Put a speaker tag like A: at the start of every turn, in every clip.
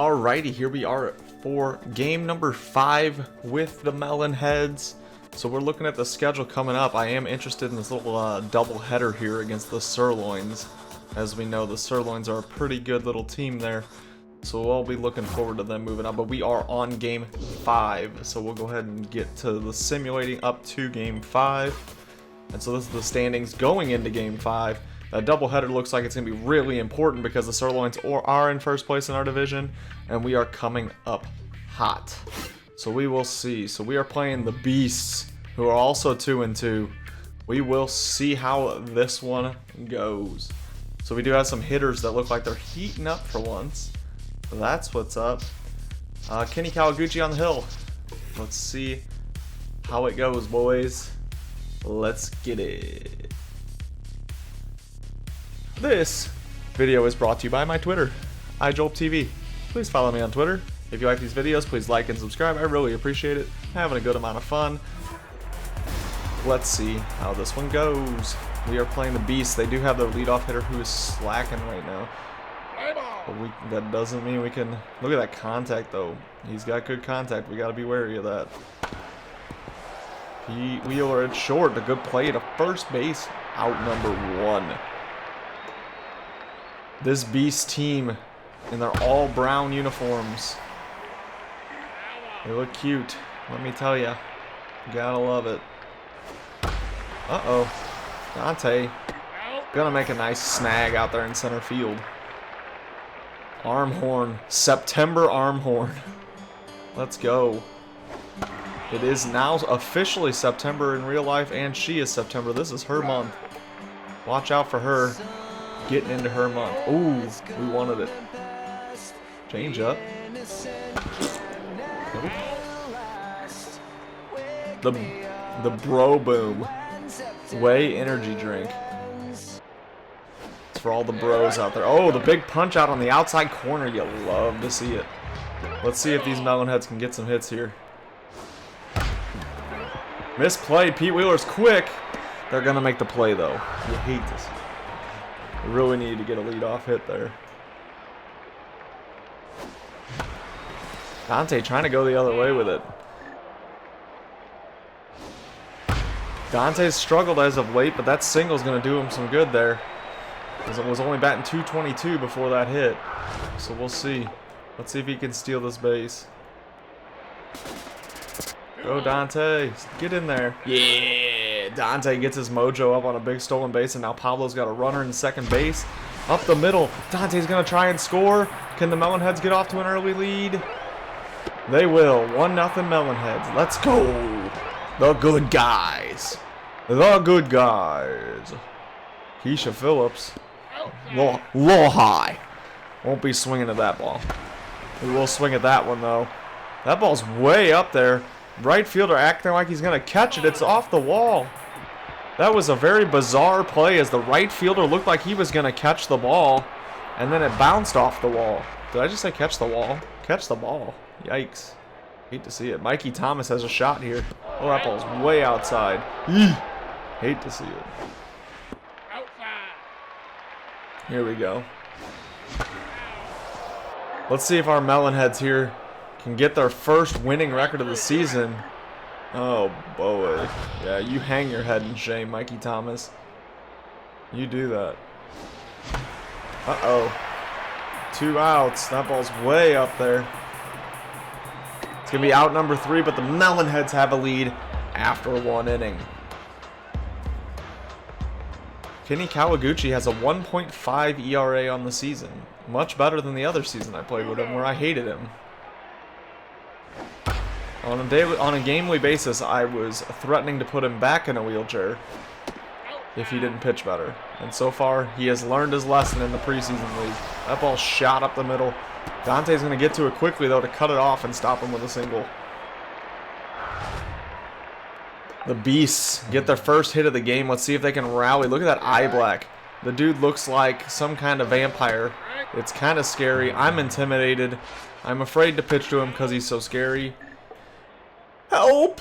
A: Alrighty, here we are for game number 5 with the Melonheads. So we're looking at the schedule coming up. I am interested in this little double header here against the Sirloins. As we know, the Sirloins are a pretty good little team there. So we'll be looking forward to them moving up. But we are on game 5. So we'll go ahead and get to the simulating up to game 5. And so this is the standings going into game 5. That doubleheader looks like it's going to be really important because the Sirloins are in first place in our division, and we are coming up hot. So we will see. So we are playing the Beasts, who are also 2-2. We will see how this one goes. So we do have some hitters that look like they're heating up for once. So that's what's up. Kenny Kawaguchi on the hill. Let's see how it goes, boys. Let's get it. This video is brought to you by my Twitter, iJolp TV. Please follow me on Twitter. If you like these videos, please like and subscribe. I really appreciate it. Having a good amount of fun. Let's see how this one goes. We are playing the Beasts. They do have their leadoff hitter who is slacking right now. But that doesn't mean we can... Look at that contact, though. He's got good contact. We got to be wary of that. Wheeler at short. A good play to first base. Out number 1. This Beast team in their all brown uniforms. They look cute. Let me tell you. Gotta love it. Uh-oh. Dante. Gonna make a nice snag out there in center field. Arm horn. September arm horn. Let's go. It is now officially September in real life, and she is September. This is her month. Watch out for her. Getting into her month. Ooh, we wanted it. Change up. Nope. The Bro Boom Whey energy drink. It's for all the bros out there. Oh, the big punch out on the outside corner. You love to see it. Let's see if these Melonheads can get some hits here. Misplayed. Pete Wheeler's quick. They're gonna make the play though. You hate this. We really need to get a leadoff hit there. Dante trying to go the other way with it. Dante's struggled as of late, but that single's going to do him some good there. Because it was only batting .222 before that hit. So we'll see. Let's see if he can steal this base. Go Dante. Get in there. Yeah. Dante gets his mojo up on a big stolen base, and now Pablo's got a runner in second base. Up the middle. Dante's going to try and score. Can the Melonheads get off to an early lead? They will. 1-0 Melonheads. Let's go. The good guys. The good guys. Keisha Phillips. Low high. Won't be swinging at that ball. We will swing at that one, though. That ball's way up there. Right fielder acting like he's going to catch it. It's off the wall. That was a very bizarre play as the right fielder looked like he was going to catch the ball. And then it bounced off the wall. Did I just say catch the wall? Catch the ball. Yikes. Hate to see it. Mikey Thomas has a shot here. Oh, that ball's way outside. Eeh. Hate to see it. Here we go. Let's see if our Melonheads here can get their first winning record of the season. Oh boy. Yeah, you hang your head in shame, Mikey Thomas. You do that. Uh-oh. 2 outs. That ball's way up there. It's going to be out number 3, but the Melonheads have a lead after 1 inning. Kenny Kawaguchi has a 1.5 ERA on the season. Much better than the other season I played with him where I hated him. On a gamely basis, I was threatening to put him back in a wheelchair if he didn't pitch better. And so far, he has learned his lesson in the preseason league. That ball shot up the middle. Dante's going to get to it quickly, though, to cut it off and stop him with a single. The Beasts get their first hit of the game. Let's see if they can rally. Look at that eye black. The dude looks like some kind of vampire. It's kind of scary. I'm intimidated. I'm afraid to pitch to him because he's so scary. Help!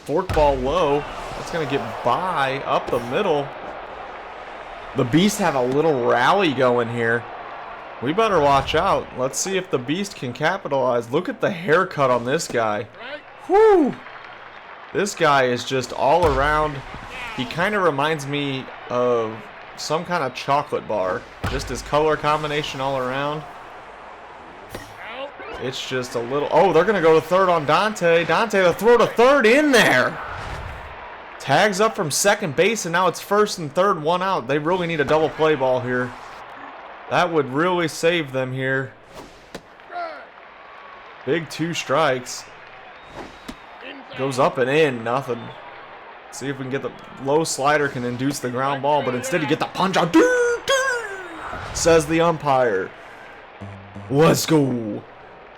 A: Forkball low. That's going to get by up the middle. The Beasts have a little rally going here. We better watch out. Let's see if the Beast can capitalize. Look at the haircut on this guy. Whoo! This guy is just all around. He kind of reminds me of some kind of chocolate bar. Just his color combination all around. It's just a little... Oh, they're going to go to third on Dante. Dante, the throw to third in there. Tags up from second base, and now it's first and third, one out. They really need a double play ball here. That would really save them here. Big 2 strikes. Goes up and in, nothing. See if we can get the low slider can induce the ground ball, but instead you get the punch out. Says the umpire. Let's go.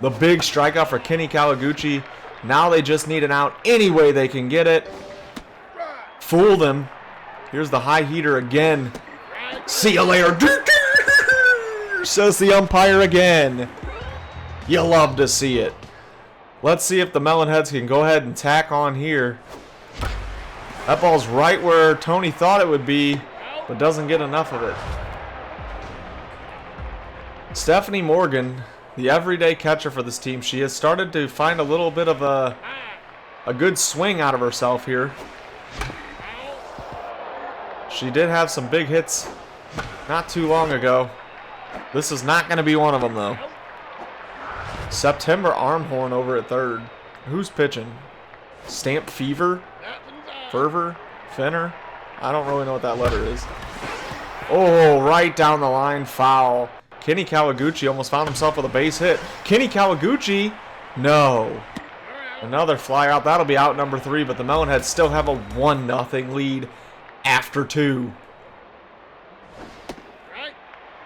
A: The big strikeout for Kenny Kawaguchi. Now they just need an out any way they can get it. Fool them. Here's the high heater again. See you later. Says the umpire again. You love to see it. Let's see if the Melonheads can go ahead and tack on here. That ball's right where Tony thought it would be, but doesn't get enough of it. Stephanie Morgan, the everyday catcher for this team, she has started to find a little bit of a good swing out of herself here. She did have some big hits not too long ago. This is not going to be one of them, though. September Armhorn over at third. Who's pitching? Stamp Fever? Fervor? Finner? I don't really know what that letter is. Oh, right down the line, foul. Kenny Kawaguchi almost found himself with a base hit. Kenny Kawaguchi? No. Another fly out. That'll be out number 3, but the Melonheads still have a 1-0 lead after 2.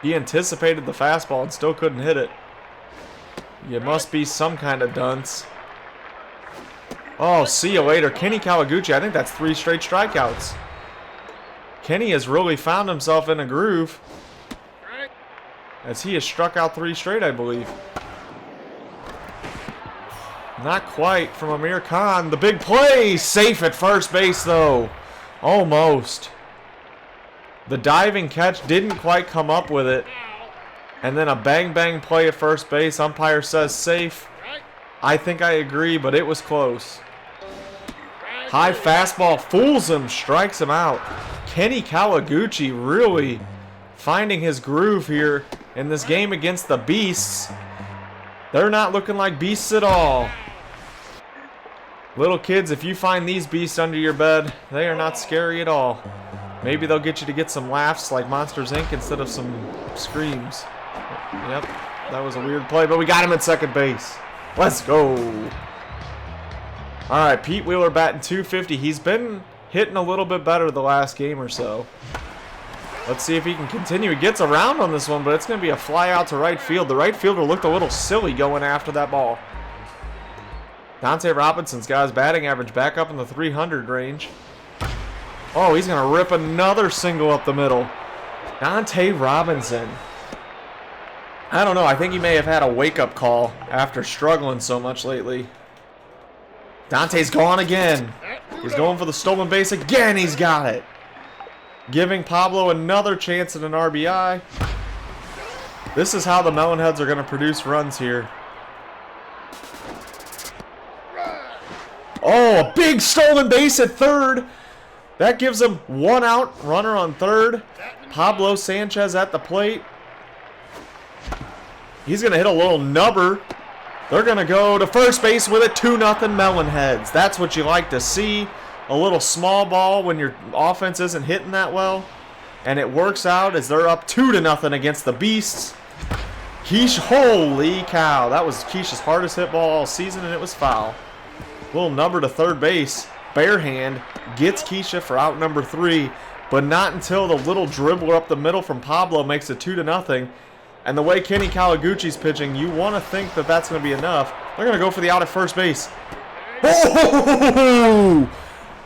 A: He anticipated the fastball and still couldn't hit it. You must be some kind of dunce. Oh, see you later. Kenny Kawaguchi, I think that's 3 straight strikeouts. Kenny has really found himself in a groove, as he has struck out 3 straight, I believe. Not quite from Amir Khan. The big play! Safe at first base, though. Almost. The diving catch didn't quite come up with it. And then a bang-bang play at first base. Umpire says safe. I think I agree, but it was close. High fastball fools him, strikes him out. Kenny Kawaguchi really finding his groove here in this game against the Beasts. They're not looking like beasts at all. Little kids, if you find these beasts under your bed, they are not scary at all. Maybe they'll get you to get some laughs like Monsters Inc. instead of some screams. Yep, that was a weird play, but we got him at second base. Let's go. All right, Pete Wheeler batting .250. He's been hitting a little bit better the last game or so. Let's see if he can continue. He gets around on this one, but it's going to be a fly out to right field. The right fielder looked a little silly going after that ball. Dante Robinson's got his batting average back up in the 300 range. Oh, he's going to rip another single up the middle. Dante Robinson. I don't know. I think he may have had a wake-up call after struggling so much lately. Dante's gone again. He's going for the stolen base again. He's got it. Giving Pablo another chance at an RBI. This is how the Melonheads are going to produce runs here. Oh, a big stolen base at third. That gives him 1 out. Runner on third. Pablo Sanchez at the plate. He's going to hit a little nubber. They're going to go to first base with it. 2-0 Melonheads. That's what you like to see. A little small ball when your offense isn't hitting that well. And it works out as they're up 2-0 against the Beasts. Keish, holy cow. That was Keish's hardest hit ball all season, and it was foul. Little number to third base. Bare hand gets Keisha for out number 3. But not until the little dribbler up the middle from Pablo makes it 2-0. And the way Kenny Kawaguchi's pitching, you want to think that that's going to be enough. They're going to go for the out at first base. Oh!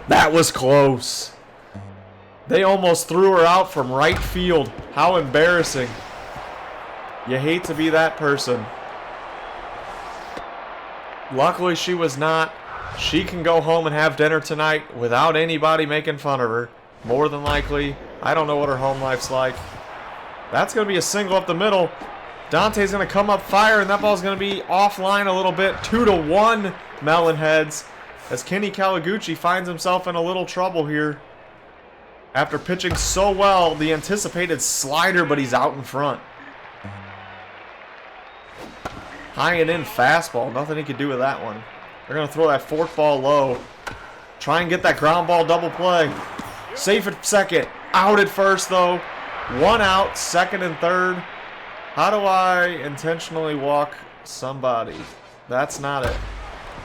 A: That was close. They almost threw her out from right field. How embarrassing. You hate to be that person. Luckily, she was not. She can go home and have dinner tonight without anybody making fun of her. More than likely. I don't know what her home life's like. That's going to be a single up the middle. Dante's going to come up fire, and that ball's going to be offline a little bit. 2-1 Melonheads as Kenny Kawaguchi finds himself in a little trouble here. After pitching so well, the anticipated slider, but he's out in front. High and in fastball. Nothing he could do with that one. They're going to throw that fork ball low. Try and get that ground ball double play. Safe at second. Out at first, though. One out, second and third. How do I intentionally walk somebody? That's not it.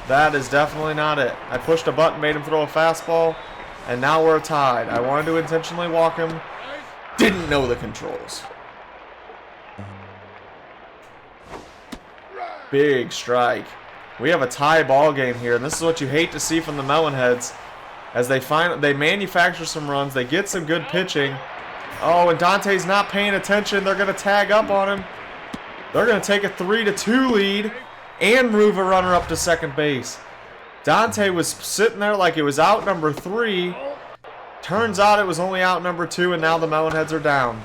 A: That is definitely not it. I pushed a button, made him throw a fastball, and now we're tied. I wanted to intentionally walk him. Didn't know the controls. Big strike. We have a tie ball game here, and this is what you hate to see from the Melonheads. As they manufacture some runs, they get some good pitching. Oh, and Dante's not paying attention. They're going to tag up on him. They're going to take a 3-2 lead and move a runner up to second base. Dante was sitting there like it was out number 3. Turns out it was only out number 2, and now the Melonheads are down.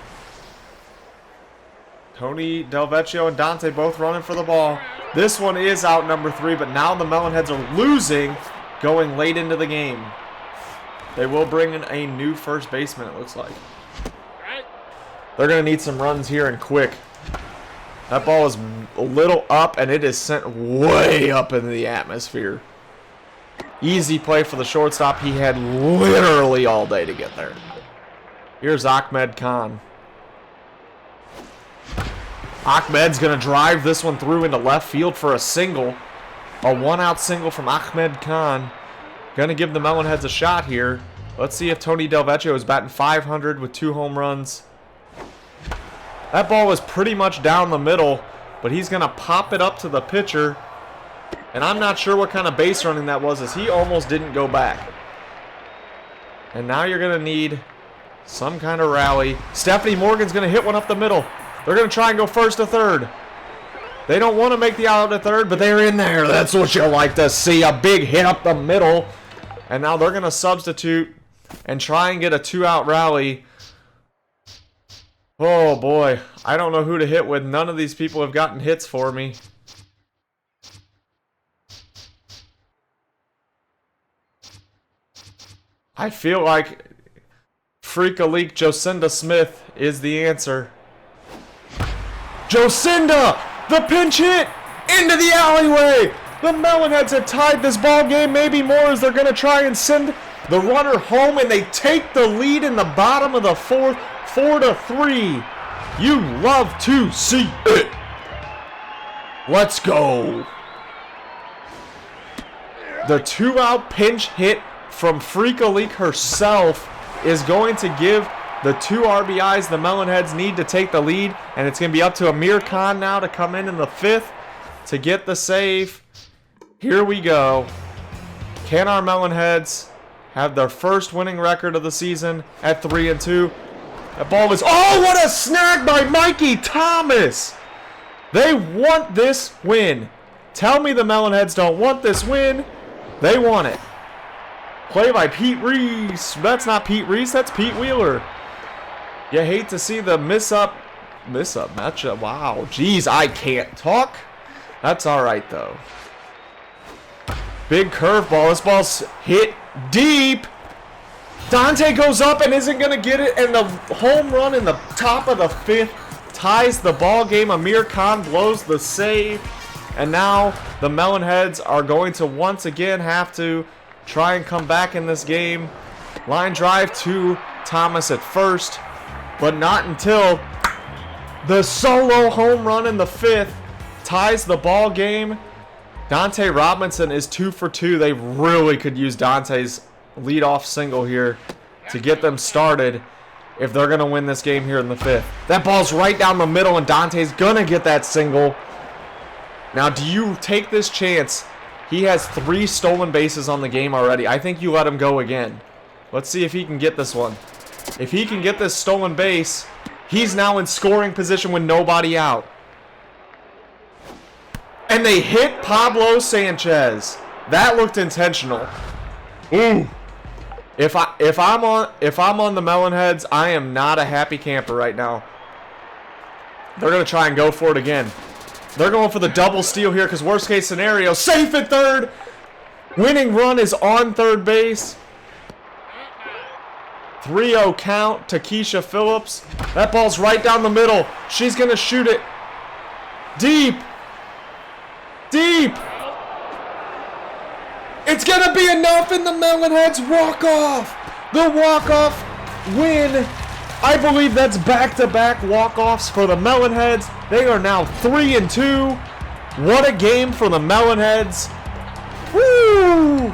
A: Tony Del Vecchio and Dante both running for the ball. This one is out number 3, but now the Melonheads are losing going late into the game. They will bring in a new first baseman, it looks like. They're going to need some runs here and quick. That ball is a little up, and it is sent way up into the atmosphere. Easy play for the shortstop. He had literally all day to get there. Here's Ahmed Khan. Ahmed's going to drive this one through into left field for a single. A one-out single from Ahmed Khan. Going to give the Melonheads a shot here. Let's see if Tony Del Vecchio is batting .500 with 2 home runs. That ball was pretty much down the middle, but he's going to pop it up to the pitcher. And I'm not sure what kind of base running that was, as he almost didn't go back. And now you're going to need some kind of rally. Stephanie Morgan's going to hit one up the middle. They're going to try and go first to third. They don't want to make the out at third, but they're in there. That's what you like to see, a big hit up the middle. And now they're going to substitute and try and get a 2-out rally. Oh boy, I don't know who to hit with. None of these people have gotten hits for me. I feel like Freak-a-Leak Jocinda Smith is the answer. Jocinda! The pinch hit! Into the alleyway! The Melonheads have tied this ball game, maybe more, as they're going to try and send the runner home, and they take the lead in the bottom of the 4th, 4-3. You love to see it. Let's go. The 2-out pinch hit from Freak-a-Leak herself is going to give the 2 RBIs the Melonheads need to take the lead, and it's going to be up to Amir Khan now to come in the 5th to get the save. Here we go. Can our Melonheads have their first winning record of the season at 3-2? That ball is... Oh, what a snag by Mikey Thomas! They want this win. Tell me the Melonheads don't want this win. They want it. Play by Pete Reese. That's not Pete Reese, that's Pete Wheeler. You hate to see the miss-up matchup. Wow, geez, I can't talk. That's all right, though. Big curveball. This ball's hit deep. Dante goes up and isn't going to get it, and the home run in the top of the 5th ties the ball game. Amir Khan blows the save, and now the Melonheads are going to once again have to try and come back in this game. Line drive to Thomas at first, but not until the solo home run in the 5th ties the ball game. Dante Robinson is 2 for 2. They really could use Dante's leadoff single here to get them started if they're going to win this game here in the 5th. That ball's right down the middle, and Dante's going to get that single. Now, do you take this chance? He has 3 stolen bases on the game already. I think you let him go again. Let's see if he can get this one. If he can get this stolen base, he's now in scoring position with nobody out. And they hit Pablo Sanchez. That looked intentional. Ooh. If I'm on the Melonheads, I am not a happy camper right now. They're going to try and go for it again. They're going for the double steal here because worst case scenario, safe at third. Winning run is on third base. 3-0 count to Keisha Phillips. That ball's right down the middle. She's going to shoot it. Deep. Deep. It's going to be enough in the Melonheads walk-off. The walk-off win. I believe that's back-to-back walk-offs for the Melonheads. They are now 3-2. What a game for the Melonheads. Woo!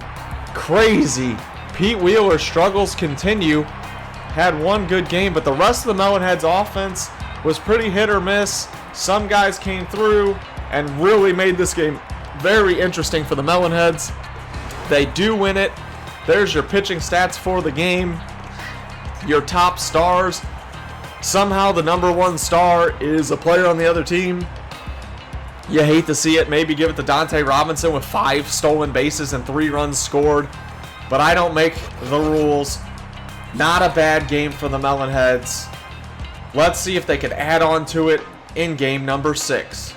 A: Crazy. Pete Wheeler's struggles continue. Had one good game, but the rest of the Melonheads offense was pretty hit or miss. Some guys came through and really made this game very interesting for the Melonheads. They do win it. There's your pitching stats for the game. Your top stars. Somehow the number one star is a player on the other team. You hate to see it. Maybe give it to Dante Robinson with 5 stolen bases and 3 runs scored. But I don't make the rules. Not a bad game for the Melonheads. Let's see if they can add on to it in game number 6.